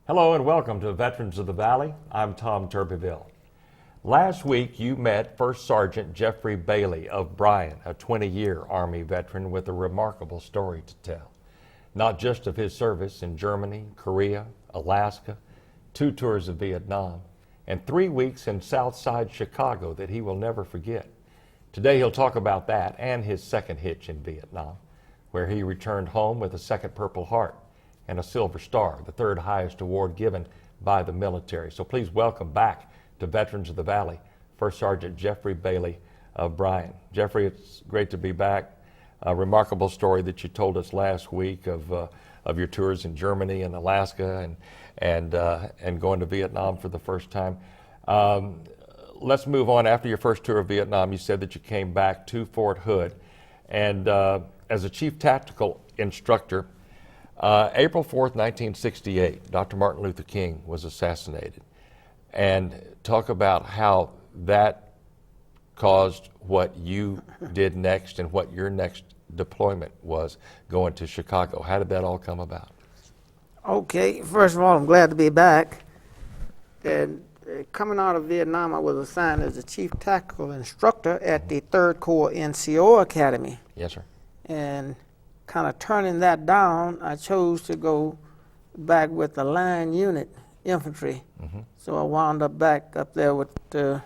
Hello and welcome to Veterans of the Valley. I'm Tom Turbeville. Last week you met First Sergeant Jeffrey Bailey of Bryan, a 20-year Army veteran with a remarkable story to tell. Not just of his service in Germany, Korea, Alaska, 2 tours of Viet Nam, and 3 weeks in Southside Chicago that he will never forget. Today he'll talk about that and his second hitch in Vietnam, where he returned home with a second Purple Heart and a Silver Star, the 3rd highest award given by the military. So please welcome back to Veterans of the Valley, First Sergeant Jeffrey Bailey of Bryan. Jeffrey, it's great to be back. A remarkable story that you told us last week of your tours in Germany and Alaska and going to Vietnam for the first time. Let's move on. After your first tour of Vietnam, you said that you came back to Fort Hood, and as a chief tactical instructor, April 4th, 1968, Dr. Martin Luther King was assassinated. And talk about how that caused what you did next and what your next deployment was going to Chicago. How did that all come about? Okay, first of all, I'm glad to be back. And coming out of Vietnam, I was assigned as the chief tactical instructor at the 3rd Corps NCO Academy. Yes, sir. And kind of turning that down, I chose to go back with the line unit, Infantry. So I wound up back up there with a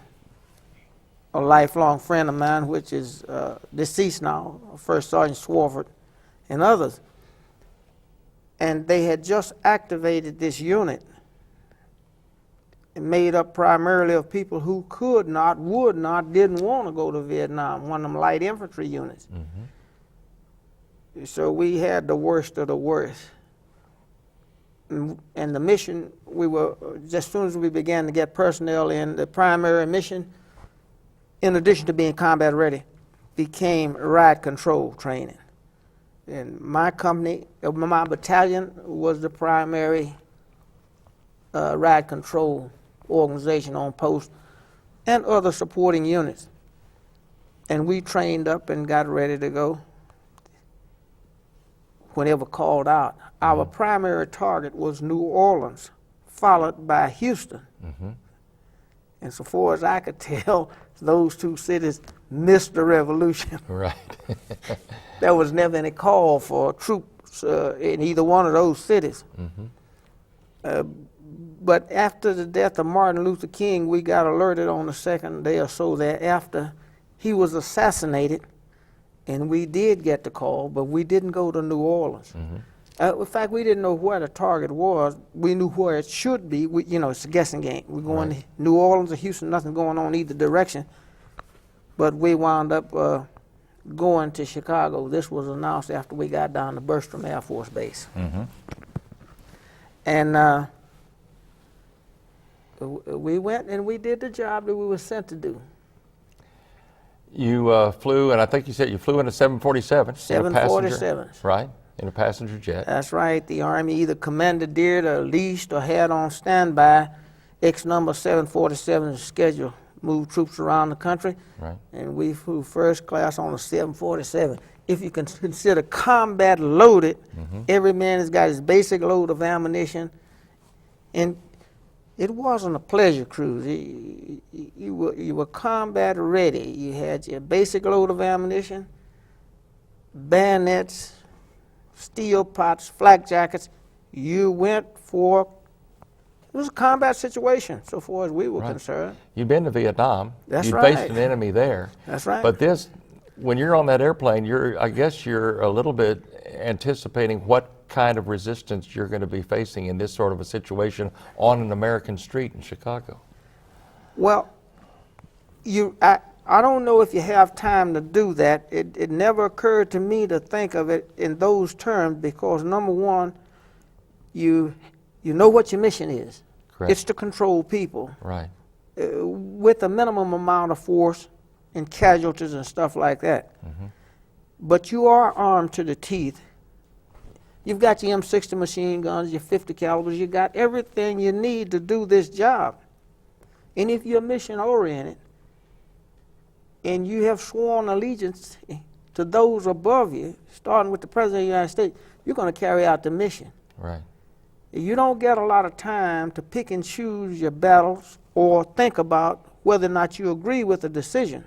lifelong friend of mine, which is deceased now, First Sergeant Swarford, and others. And they had just activated this unit, made up primarily of people who could not, would not, didn't want to go to Vietnam, one of them light infantry units. So we had the worst of the worst. And the mission, we were, just as soon as we began to get personnel in, the primary mission, in addition to being combat ready, became riot control training. And my company, my battalion was the primary riot control organization on post, and other supporting units. And we trained up and got ready to go whenever called out. Our primary target was New Orleans, followed by Houston. And so far as I could tell, those 2 cities missed the revolution. Right. There was never any call for troops in either one of those cities. But after the death of Martin Luther King, we got alerted on the 2nd day or so thereafter. He was assassinated, and we did get the call, but we didn't go to New Orleans. In fact, we didn't know where the target was. We knew where it should be. It's a guessing game. We're going to New Orleans or Houston, nothing going on either direction. But we wound up going to Chicago. This was announced after we got down to Bergstrom Air Force Base. And we went and we did the job that we were sent to do. You flew, and I think you said you flew in a 747. 747. Right, in a passenger jet. That's right. The Army either commandeered or leased or had on standby X number 747 schedule, move troops around the country. Right. And we flew first class on a 747. If you can consider combat loaded, every man has got his basic load of ammunition. And it wasn't a pleasure cruise. You were combat ready. You had your basic load of ammunition, bayonets, steel pots, flak jackets. You went for, it was a combat situation so far as we were concerned. You've been to Vietnam. That's you right. faced an enemy there. That's right. But this, when you're on that airplane, I guess you're a little bit anticipating what kind of resistance you're going to be facing in this sort of a situation on an American street in Chicago. Well, I don't know if you have time to do that. It never occurred to me to think of it in those terms because, number one, you know what your mission is. Correct. It's to control people Right. with a minimum amount of force and casualties and stuff like that. But you are armed to the teeth. You've got your M60 machine guns, your 50 calibers, you got everything you need to do this job. And if you're mission oriented and you have sworn allegiance to those above you, starting with the President of the United States, you're going to carry out the mission. Right. You don't get a lot of time to pick and choose your battles or think about whether or not you agree with the decision.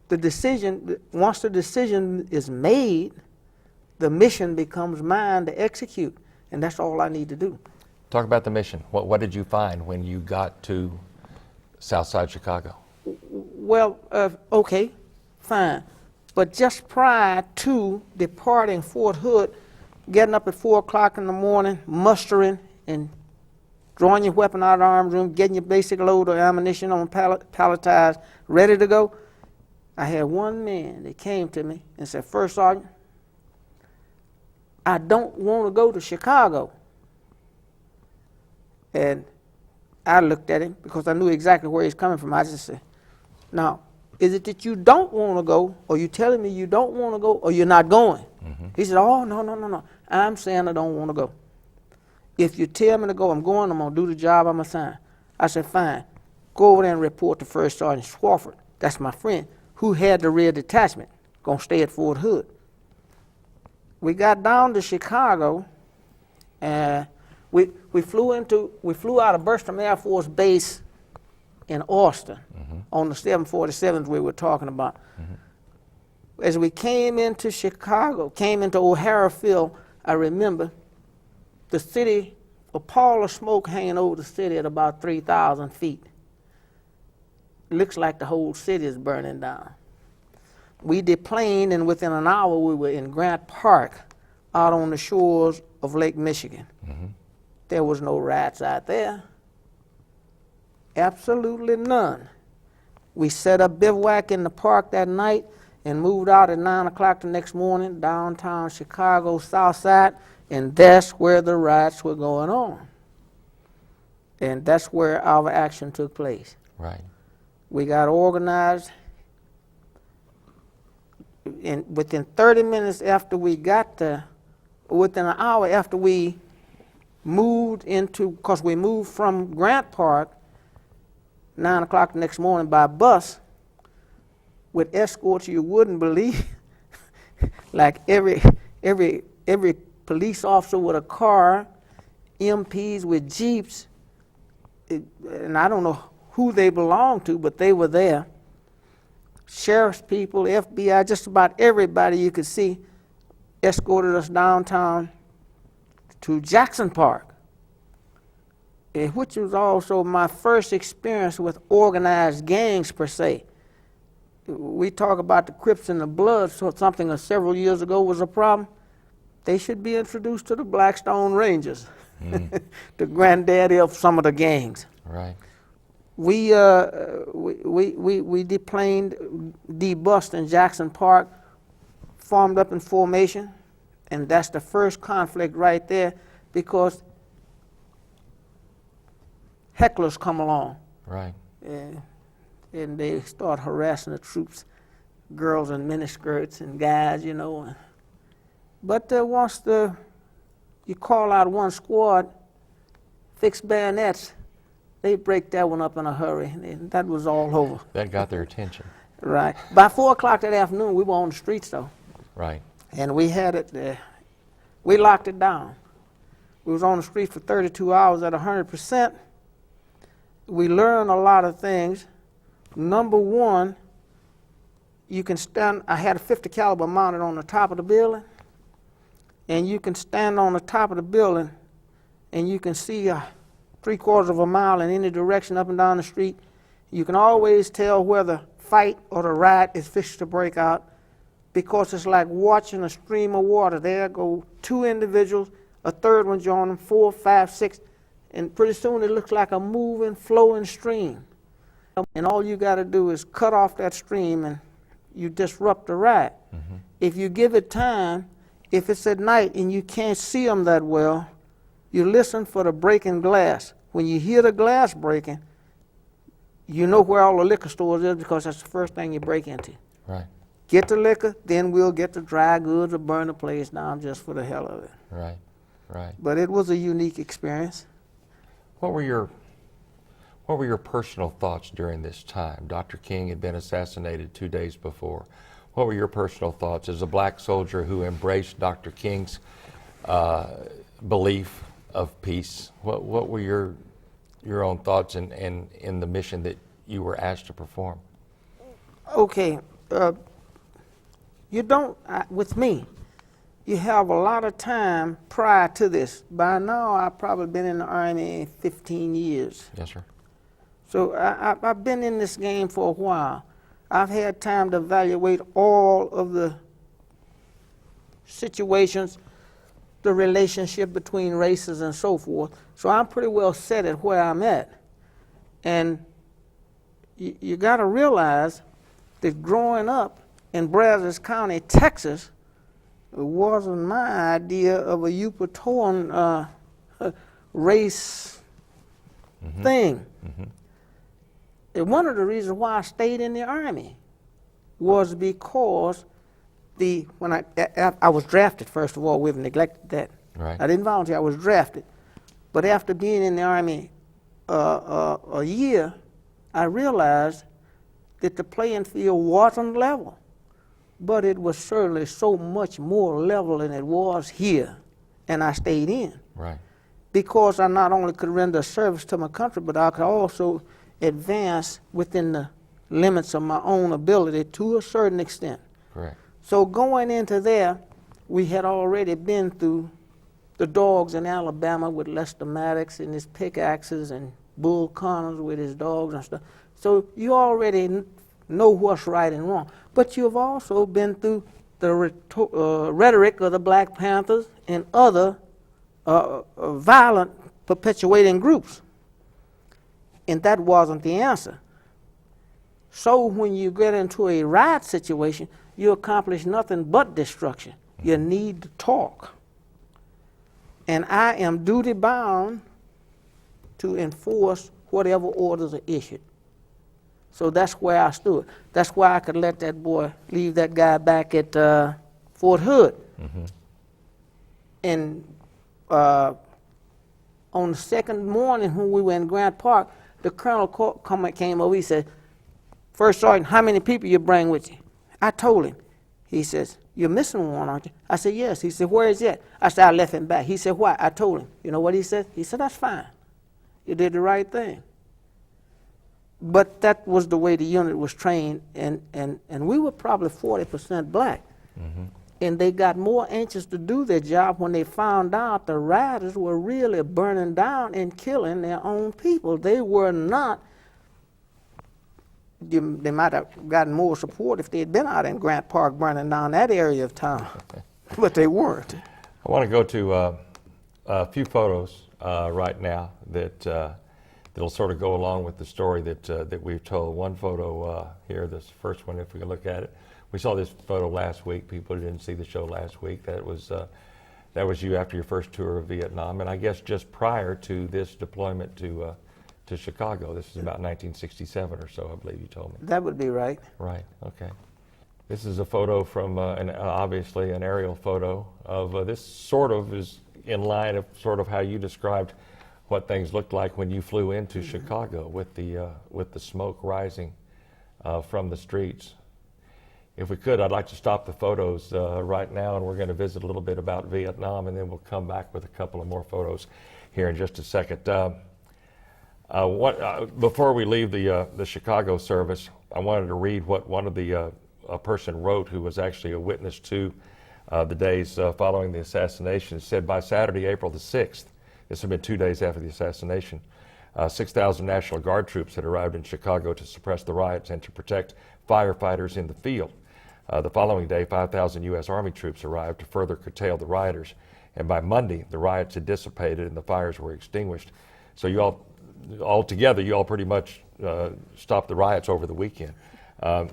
The decision, once the decision is made, the mission becomes mine to execute, and that's all I need to do. Talk about the mission. What did you find when you got to Southside Chicago? Well, okay, fine. But just prior to departing Fort Hood, getting up at 4 o'clock in the morning, mustering and drawing your weapon out of the arms room, getting your basic load of ammunition on palletized, ready to go, I had one man that came to me and said, "First Sergeant, I don't want to go to Chicago." And I looked at him because I knew exactly where he's coming from. I just said, "Now, is it that you don't want to go, or you telling me you don't want to go, or you're not going?" He said, "Oh, no. I'm saying I don't want to go. If you tell me to go, I'm going. I'm going to do the job I'm assigned." I said, "Fine. Go over there and report to First Sergeant Swafford." That's my friend who had the rear detachment, going to stay at Fort Hood. We got down to Chicago, and we flew out of Bertram Air Force Base in Austin on the 747s we were talking about. As we came into Chicago, came into O'Hara Field, I remember the city, a pall of smoke hanging over the city at about 3,000 feet. It looks like the whole city is burning down. We deplaned, and within an hour we were in Grant Park out on the shores of Lake Michigan. There was no rats out there. Absolutely none. We set up bivouac in the park that night and moved out at 9 o'clock the next morning, downtown Chicago, Southside, and that's where the riots were going on. And that's where our action took place. Right. We got organized, and within 30 minutes after we got there, within an hour after we moved into, because we moved from Grant Park 9 o'clock the next morning by bus with escorts you wouldn't believe. Like every police officer with a car, MPs with jeeps, and I don't know who they belonged to, but they were there. Sheriff's people, FBI, just about everybody you could see escorted us downtown to Jackson Park, which was also my first experience with organized gangs per se. We talk about the Crips and the Bloods, so something that several years ago was a problem. They should be introduced to the Blackstone Rangers, the granddaddy of some of the gangs. Right. We deplaned, debussed in Jackson Park, formed up in formation, and that's the first conflict right there, because hecklers come along. Right. And they start harassing the troops, girls in miniskirts and guys, you know. But once you call out one squad, fixed bayonets, they break that one up in a hurry, and that was all over. That got their attention. Right. By 4 o'clock that afternoon, we were on the streets, though. Right. And we had it, we locked it down. We was on the street for 32 hours at 100%. We learned a lot of things. Number one, you can stand, I had a 50 caliber mounted on the top of the building, and you can stand on the top of the building and you can see 3/4 of a mile in any direction up and down the street. You can always tell where the fight or the riot is fixed to break out, because it's like watching a stream of water. There go two individuals, a third one join them, 4, 5, 6, and pretty soon it looks like a moving, flowing stream. And all you got to do is cut off that stream and you disrupt the riot. If you give it time, if it's at night and you can't see them that well, you listen for the breaking glass. when you hear the glass breaking, you know where all the liquor stores is because that's the first thing you break into. Right. Get the liquor, then we'll get the dry goods or burn the place down just for the hell of it. Right. Right. But it was a unique experience. What were your personal thoughts during this time? Dr. King had been assassinated 2 days before. What were your personal thoughts as a black soldier who embraced Dr. King's belief of peace? What were your own thoughts in the mission that you were asked to perform? Okay, you don't, with me, you have a lot of time prior to this. By now, I've probably been in the Army 15 years. Yes, sir. So I've been in this game for a while. I've had time to evaluate all of the situations, the relationship between races and so forth. So I'm pretty well set at where I'm at. And you got to realize that growing up in Brazos County, Texas, it wasn't my idea of a Yucatan race thing. And one of the reasons why I stayed in the Army was because when I was drafted, first of all, we've neglected that. Right. I didn't volunteer, I was drafted. But after being in the Army a year, I realized that the playing field wasn't level. But it was certainly so much more level than it was here, and I stayed in. Right. Because I not only could render service to my country, but I could also advance within the limits of my own ability to a certain extent. Correct. So going into there, we had already been through the dogs in Alabama with Lester Maddox and his pickaxes and Bull Connors with his dogs and stuff. So you already know what's right and wrong. But you've also been through the rhetoric of the Black Panthers and other violent perpetuating groups. And that wasn't the answer. So when you get into a riot situation, you accomplish nothing but destruction. You need to talk. And I am duty bound to enforce whatever orders are issued. So that's where I stood. That's why I could let that boy leave that guy back at Fort Hood. And on the second morning when we were in Grant Park, the colonel came over. He said, "First Sergeant, how many people you bring with you?" I told him. He says, "You're missing one, aren't you?" I said, "Yes." He said, "Where is that?" I said, "I left him back." He said, "Why?" I told him. You know what he said? He said, "That's fine. You did the right thing." But that was the way the unit was trained, and we were probably 40% black. And they got more anxious to do their job when they found out the rioters were really burning down and killing their own people. They were not, they might have gotten more support if they had been out in Grant Park burning down that area of town, but they weren't. I want to go to a few photos right now that'll sort of go along with the story that we've told. One photo here, this first one, if we can look at it. We saw this photo last week. People who didn't see the show last week, that was you after your first tour of Vietnam, and I guess just prior to this deployment to Chicago. This is about 1967 or so, I believe you told me. That would be right. Right. Okay. This is a photo from obviously an aerial photo of this. Sort of is in line of sort of how you described what things looked like when you flew into Chicago with the smoke rising from the streets. If we could, I'd like to stop the photos right now, and we're going to visit a little bit about Vietnam, and then we'll come back with a couple of more photos here in just a second. Before we leave the Chicago service, I wanted to read what one of a person wrote who was actually a witness to the days following the assassination. It said, by Saturday, April the 6th, this had been 2 days after the assassination, 6,000 National Guard troops had arrived in Chicago to suppress the riots and to protect firefighters in the field. The following day, 5,000 U.S. Army troops arrived to further curtail the rioters. And by Monday, the riots had dissipated and the fires were extinguished. So you all together, you all pretty much stopped the riots over the weekend.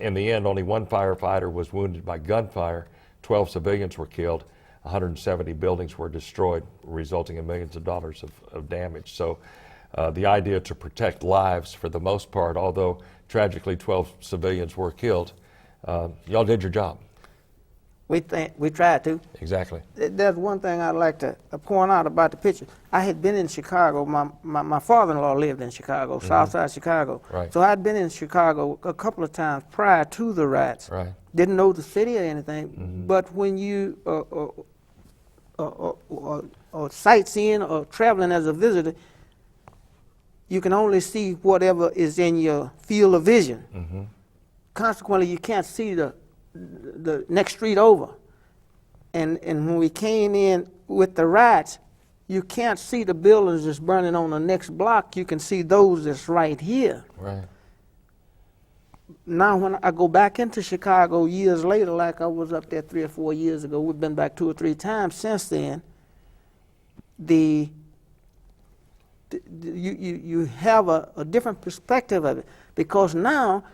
In the end, only one firefighter was wounded by gunfire. 12 civilians were killed. 170 buildings were destroyed, resulting in millions of dollars of damage. So the idea to protect lives for the most part, although tragically 12 civilians were killed. Y'all did your job. We tried to. Exactly. There's one thing I'd like to point out about the picture. I had been in Chicago. My father-in-law lived in Chicago, Southside Chicago. Right. So I'd been in Chicago a couple of times prior to the riots. Right. Didn't know the city or anything. But when you or sightseeing or traveling as a visitor, you can only see whatever is in your field of vision. Consequently, you can't see the next street over. And when we came in with the riots, you can't see the buildings that's burning on the next block. You can see those that's right here. Right. Now, when I go back into Chicago years later, like I was up there 3 or 4 years ago, we've been back 2 or 3 times since then, you have a different perspective of it, because now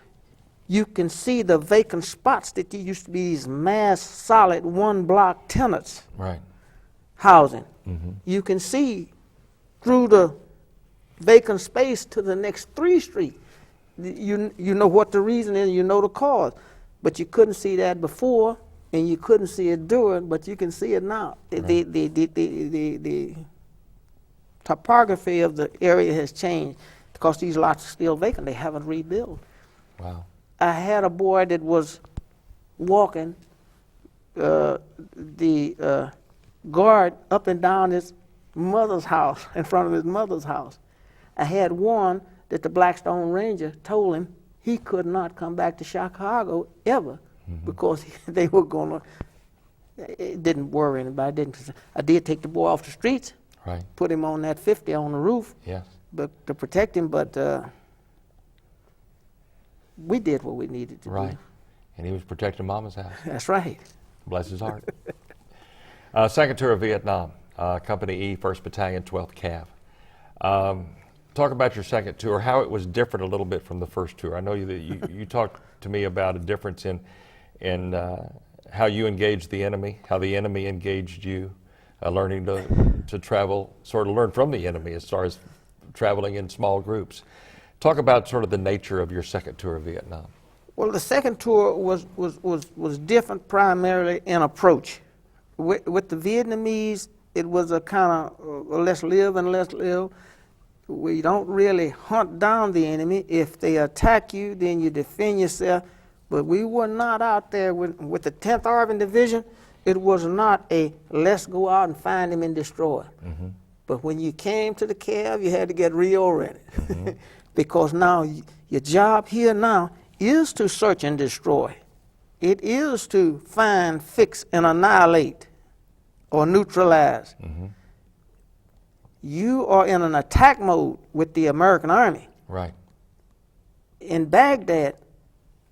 you can see the vacant spots that used to be these mass, solid, one-block tenants Right. housing. You can see through the vacant space to the next 3 streets. You know what the reason is, you know the cause. But you couldn't see that before, and you couldn't see it during, but you can see it now. Right. The topography of the area has changed because these lots are still vacant. They haven't rebuilt. Wow. I had a boy that was walking the guard up and down his mother's house, in front of his mother's house. I had one that the Blackstone Ranger told him he could not come back to Chicago ever because they were going to, it didn't worry anybody. I did take the boy off the streets, Right. put him on that 50 on the roof, Yes. but to protect him, but we did what we needed to Right. do. And he was protecting Mama's house. That's right. Bless his heart. Second tour of Viet Nam, Company E, 1st Battalion, 12th Cav. Talk about your second tour, how it was different a little bit from the first tour. I know you talked to me about a difference in how you engaged the enemy, how the enemy engaged you, learning to travel, sort of learn from the enemy as far as traveling in small groups. Talk about sort of the nature of your second tour of Vietnam. Well, the second tour was different primarily in approach. With the Vietnamese, it was a kind of let's live and let's live. We don't really hunt down the enemy. If they attack you, then you defend yourself. But we were not out there with the 10th Army Division. It was not a let's go out and find him and destroy him. But when you came to the Cav, you had to get reoriented. Because now your job here now is to search and destroy. It is to find, fix, and annihilate or neutralize. You are in an attack mode with the American Army. Right. In Baghdad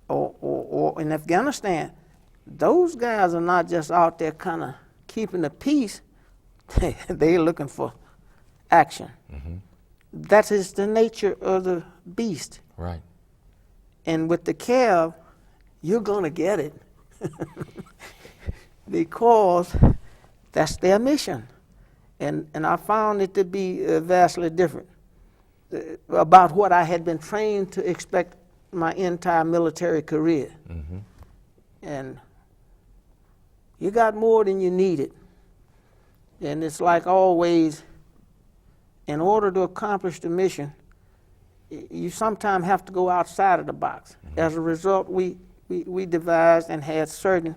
or in Afghanistan, those guys are not just out there kind of keeping the peace. They're looking for action. That is the nature of the beast. Right. And with the Cav, you're going to get it. Because that's their mission. And I found it to be vastly different about what I had been trained to expect my entire military career. And you got more than you needed. And it's like always, in order to accomplish the mission, you sometimes have to go outside of the box. As a result, we devised and had certain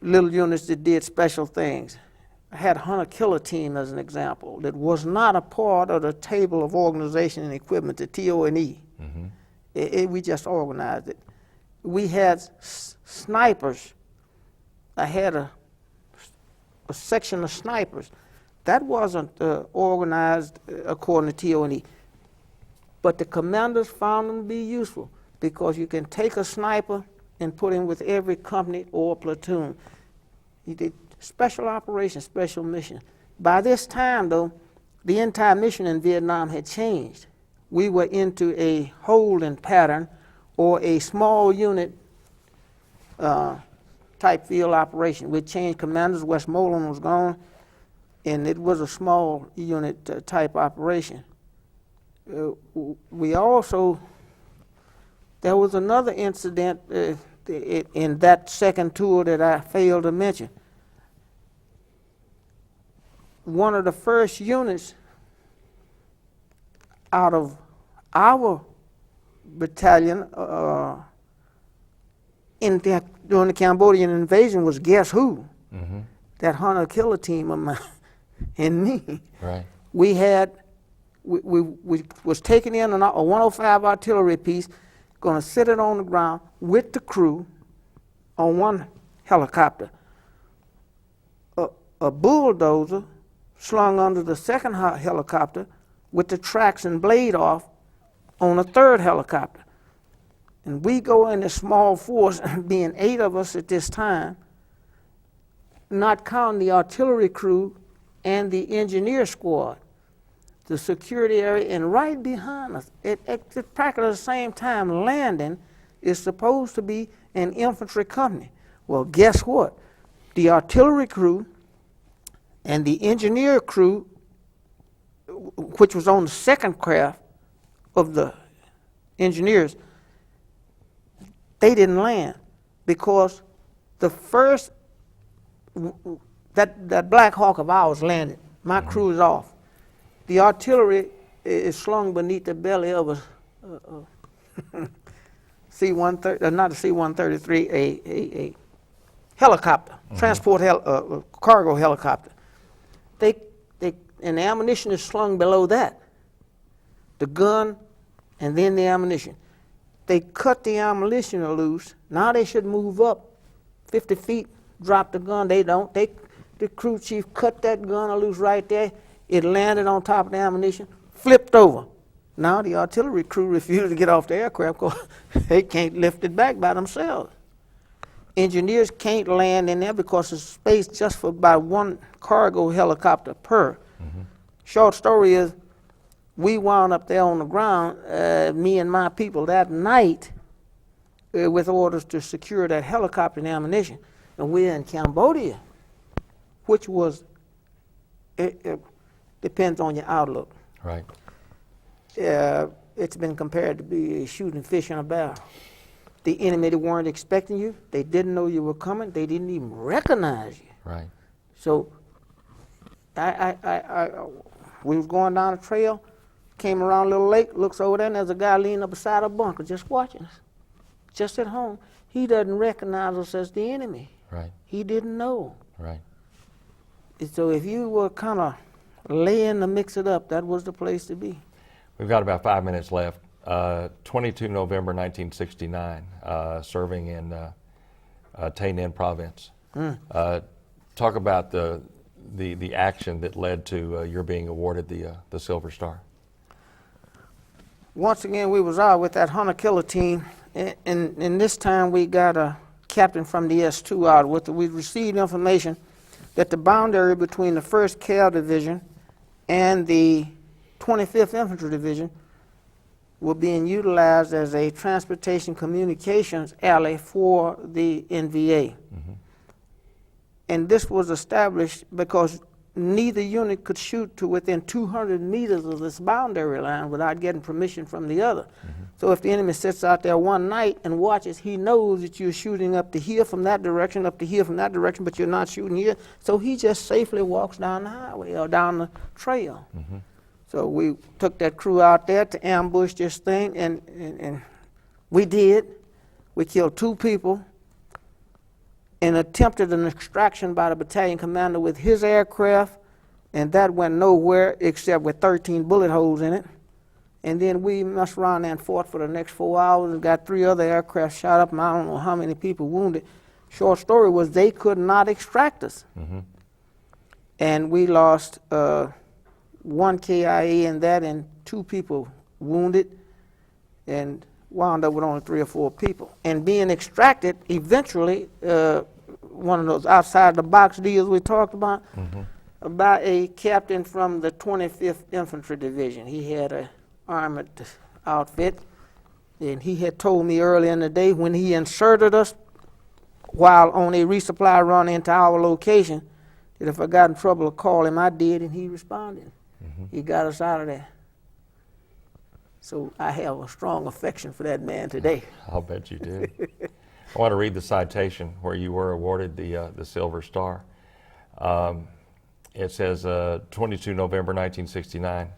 little units that did special things. I had a hunter-killer team as an example that was not a part of the table of organization and equipment, the TO&E. We just organized it. We had snipers. I had a section of snipers. That wasn't organized according to TO&E. But the commanders found them to be useful because you can take a sniper and put him with every company or platoon. He did special operations, special mission. By this time, though, the entire mission in Vietnam had changed. We were into a holding pattern or a small unit type field operation. We changed commanders. Westmoreland was gone, and it was a small unit type operation. we also, there was another incident in that second tour that I failed to mention. One of the first units out of our battalion during the Cambodian invasion was, guess who? Mm-hmm. That hunter-killer team of mine and me. Right. We was taking in a 105 artillery piece, going to sit it on the ground with the crew on one helicopter. A bulldozer slung under the second helicopter with the tracks and blade off on a third helicopter. And we go in a small force, being 8 of us at this time, not counting the artillery crew and the engineer squad, the security area, and right behind us, at practically the same time landing, is supposed to be an infantry company. Well, guess what? The artillery crew and the engineer crew, which was on the second craft of the engineers, they didn't land because the first, that Black Hawk of ours landed. My crew is off. The artillery is slung beneath the belly of a C-130, not a C-133, a helicopter, transport cargo helicopter. And the ammunition is slung below that, the gun, and then the ammunition. They cut the ammunition loose. Now they should move up 50 feet, drop the gun. They don't. The crew chief cut that gun loose right there. It landed on top of the ammunition, flipped over. Now the artillery crew refused to get off the aircraft because they can't lift it back by themselves. Engineers can't land in there because there's space just for about one cargo helicopter per. Mm-hmm. Short story is, we wound up there on the ground, me and my people, that night with orders to secure that helicopter and ammunition. And we're in Cambodia, which was, it depends on your outlook. Right. It's been compared to be shooting fish in a barrel. The enemy, they weren't expecting you. They didn't know you were coming. They didn't even recognize you. Right. So we was going down the trail, came around a little lake, looks over there, and there's a guy leaning up beside a bunker just watching us, just at home. He doesn't recognize us as the enemy. Right. He didn't know. Right. So if you were kind of laying to mix it up, that was the place to be. We've got about 5 minutes left. 22 November 1969, serving in Tay Ninh province. Talk about the action that led to your being awarded the Silver Star. Once again, we was out with that hunter-killer team, and this time we got a captain from the S2 out with it. We received information that the boundary between the 1st Cal Division and the 25th Infantry Division were being utilized as a transportation communications alley for the NVA. Mm-hmm. And this was established because neither unit could shoot to within 200 meters of this boundary line without getting permission from the other. Mm-hmm. So if the enemy sits out there one night and watches, he knows that you're shooting up to here from that direction, up to here from that direction, but you're not shooting here. So he just safely walks down the highway or down the trail. Mm-hmm. So we took that crew out there to ambush this thing, and we did. We killed 2 people and attempted an extraction by the battalion commander with his aircraft, and that went nowhere except with 13 bullet holes in it. And then we messed around and fought for the next 4 hours and got 3 other aircraft shot up, and I don't know how many people wounded. Short story was they could not extract us. Mm-hmm. And we lost 1 KIA in that, and 2 people wounded, and wound up with only 3 or 4 people. And being extracted, eventually, one of those outside the box deals we talked about, mm-hmm. by a captain from the 25th Infantry Division. He had an armored outfit, and he had told me early in the day when he inserted us while on a resupply run into our location, that if I got in trouble to call him, I did, and he responded. Mm-hmm. He got us out of there. So I have a strong affection for that man today. I'll bet you did. I want to read the citation where you were awarded the Silver Star. It says, 22 November 1969,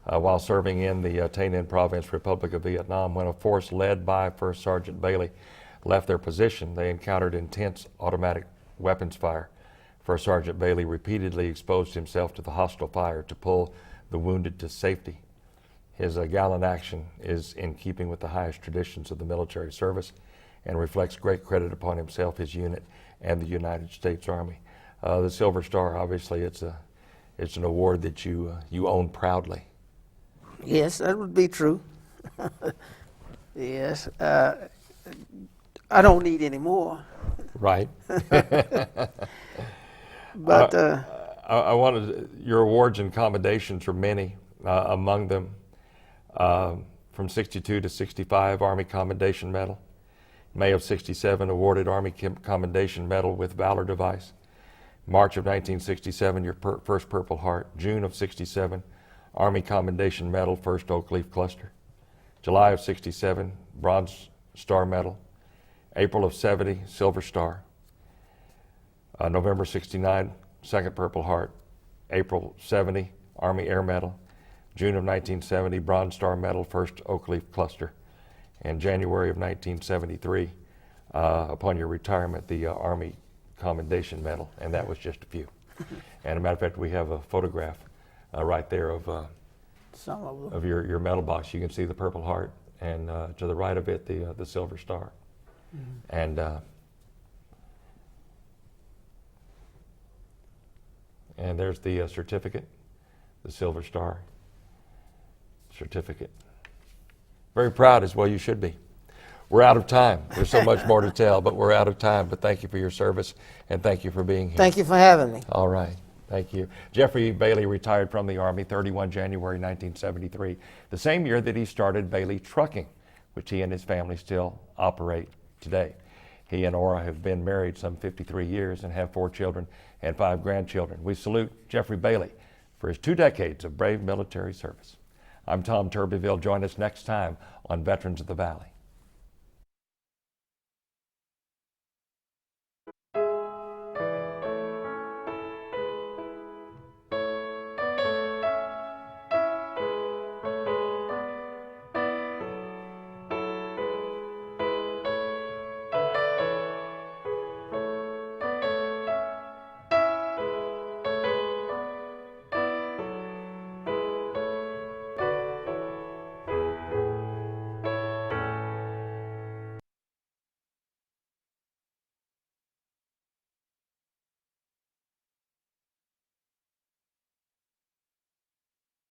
while serving in the Tay Ninh Province, Republic of Viet Nam, when a force led by First Sergeant Bailey left their position, they encountered intense automatic weapons fire. First Sergeant Bailey repeatedly exposed himself to the hostile fire to pull the wounded to safety. His gallant action is in keeping with the highest traditions of the military service and reflects great credit upon himself, his unit, and the United States Army. The Silver Star, obviously, it's an award that you own proudly. Yes, that would be true. Yes. I don't need any more. Right. But I wanted your awards and commendations are many. Among them, from 62 to 65, Army Commendation Medal. May of 67, awarded Army Commendation Medal with Valor Device. March of 1967, your first Purple Heart. June of 67, Army Commendation Medal, first Oak Leaf Cluster. July of 67, Bronze Star Medal. April of 70, Silver Star. November 69, second Purple Heart. April 70, Army Air Medal. June of 1970, Bronze Star Medal, first Oak Leaf Cluster. And January of 1973, upon your retirement, the Army Commendation Medal, and that was just a few. And as a matter of fact, we have a photograph right there of some of them. of your medal box. You can see the Purple Heart, and to the right of it, the Silver Star. Mm-hmm. And there's the certificate, the Silver Star certificate. Very proud, as well you should be. We're out of time. There's so much more to tell, but we're out of time. But thank you for your service, and thank you for being here. Thank you for having me. All right. Thank you. Jeffrey Bailey retired from the Army 31 January 1973, the same year that he started Bailey Trucking, which he and his family still operate today. He and Ora have been married some 53 years and have 4 children and 5 grandchildren. We salute Jeffrey Bailey for his 2 decades of brave military service. I'm Tom Turbyville. Join us next time on Veterans of the Valley.